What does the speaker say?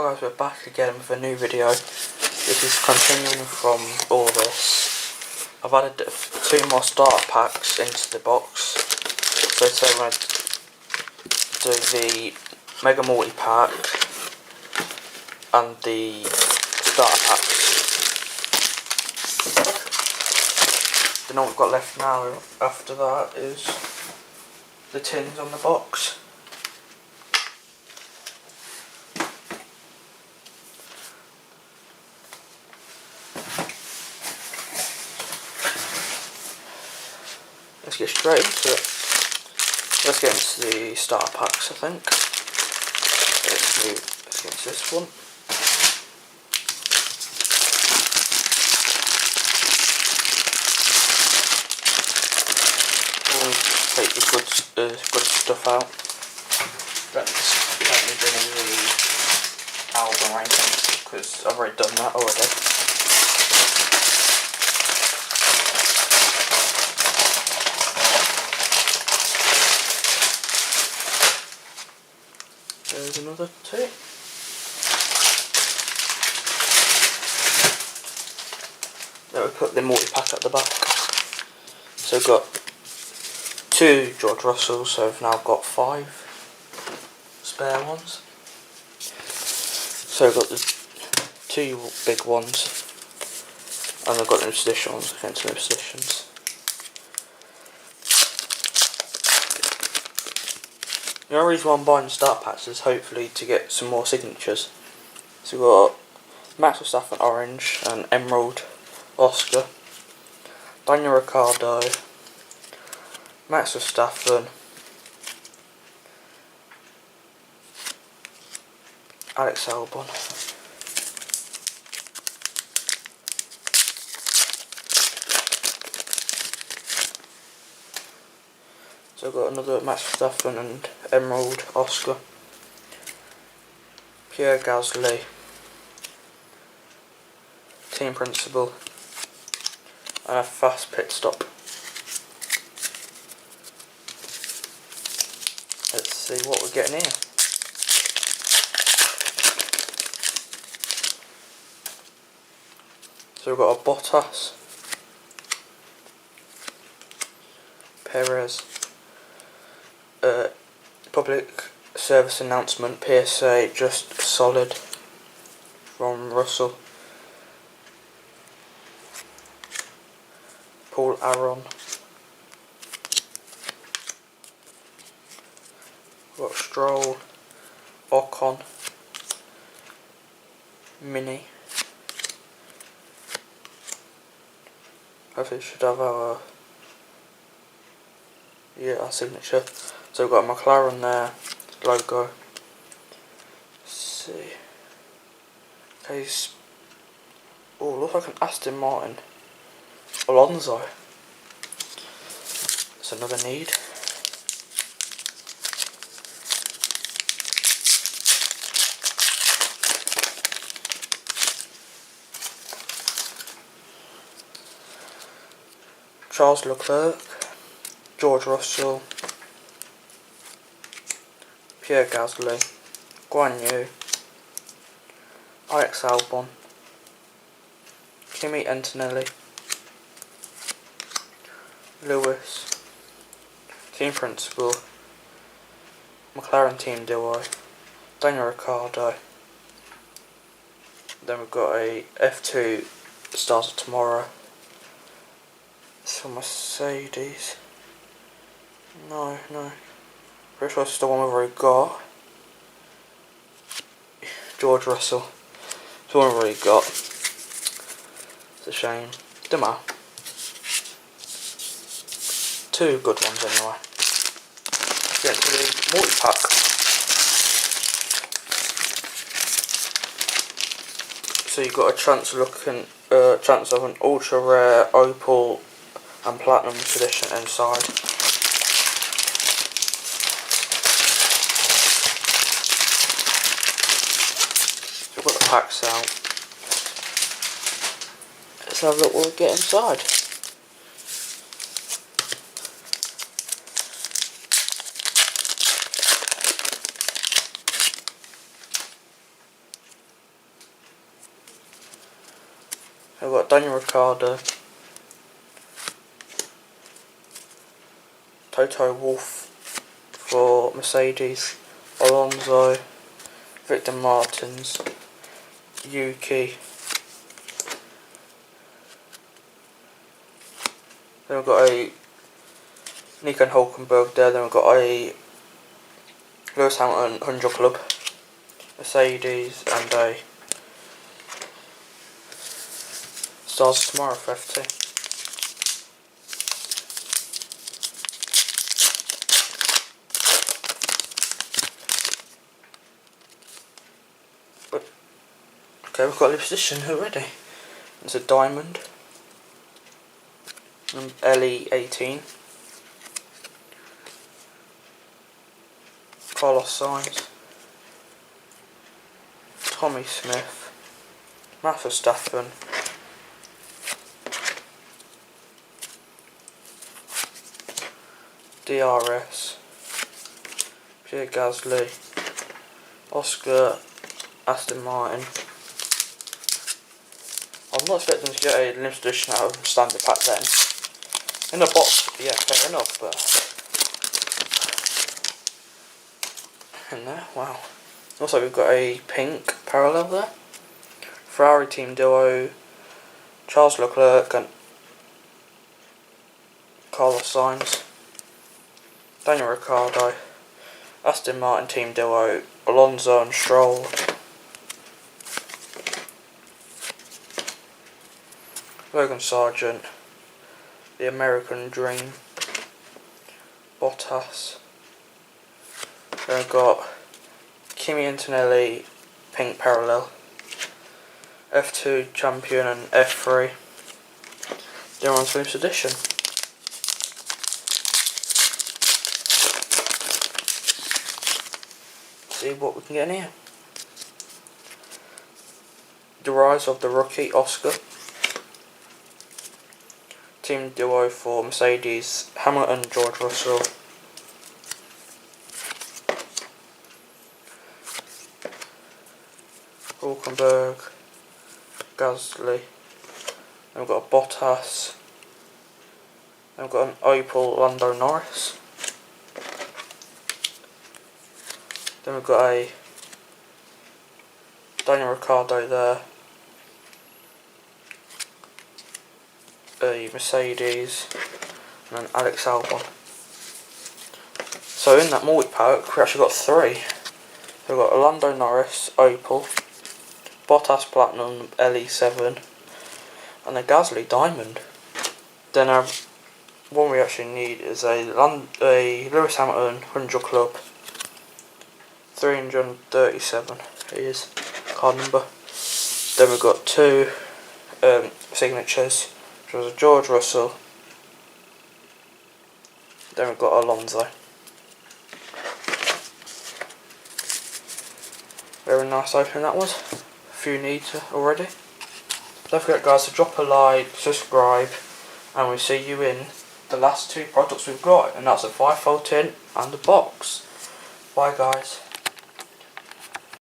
guys, we're back again with a new video. This is continuing from all this. I've added 2 more starter packs into the box. So today we're going to do the Mega Multi Pack and the starter packs. Then all we've got left now after that is the tins on the box. Let's get straight into it. Let's get into the starter packs, I think. Let's get into this one. We'll take the good stuff out. Don't need any of the album or anything, because I've already done that already. There's another 2. Then we put the multi-pack at the back. So we've got 2 George Russells, so we've now got 5 spare ones. So we've got the 2 big ones, and I've got the position ones against no positions. The only reason why I'm buying the starter packs is hopefully to get some more signatures. So we've got Max Verstappen Orange and Emerald Oscar, Daniel Ricciardo, Max Verstappen, Alex Albon, so I've got another Max Verstappen and Emerald Oscar, Pierre Gasly, Team Principal, and a fast pit stop. Let's see what we're getting here. So we've got a Bottas, Perez, public service announcement, PSA just solid from Russell, Paul Aron, got Stroll, Ocon, Mini. Hopefully it should have our signature. So we've got a McLaren there, logo. Let's see. Okay, looks like an Aston Martin. Alonso. That's another need. Charles Leclerc, George Russell, Pierre Gasly, Guan Yu, Alex Albon, Kimi Antonelli, Lewis, Team Principal, McLaren Team Duo, Daniel Ricciardo. Then we've got a F2 starter tomorrow. It's for Mercedes. No. Pretty sure it's the one we've already got. George Russell. It's the one we've already got. It's a shame. Don't matter. 2 good ones anyway. Get to the multi-pack. So you've got a chance of an ultra rare opal and platinum edition inside. So we've got the packs out. Let's have a look what we get inside. We've got Daniel Ricciardo, Toto Wolff for Mercedes, Alonso, Victor Martins, Yuki. Then we've got a Nico Hülkenberg there. Then we've got a Lewis Hamilton 100 Club, Mercedes, and a Stars Tomorrow for FT. Okay, we've got a position already. It's a diamond. LE18. Carlos Sainz. Tommy Smith. Matt Verstappen. DRS. Pierre Gasly. Oscar Aston Martin. I'm not expecting to get a limited edition out of standard pack then. In the box, yeah, fair enough, but in there, wow. Also, we've got a pink parallel there. Ferrari team duo, Charles Leclerc and Carlos Sainz. Daniel Ricciardo, Aston Martin team duo, Alonso and Stroll. Logan Sargent, the American Dream, Bottas. Then we've got Kimi Antonelli, pink parallel, F2 champion and F3. Then we're on to this edition. See what we can get in here. The rise of the rookie Oscar. Team duo for Mercedes, Hamilton, George Russell. Hülkenberg, Gasly. Then we've got a Bottas. Then we've got an Opel Lando Norris. Then we've got a Daniel Ricciardo there. A Mercedes and an Alex Albon. So in that multi-pack we actually got three. So we've got a Lando Norris Opel, Bottas Platinum LE7 and a Gasly Diamond. Then our one we actually need is a Lewis Hamilton 100 Club 337 is card number. Then we've got two signatures. Which was a George Russell. Then we've got Alonso. Very nice opening that was. A few needs already. Don't forget guys to drop a like, subscribe, and we'll see you in the last two products we've got, and that's a 5-fold tin and a box. Bye guys.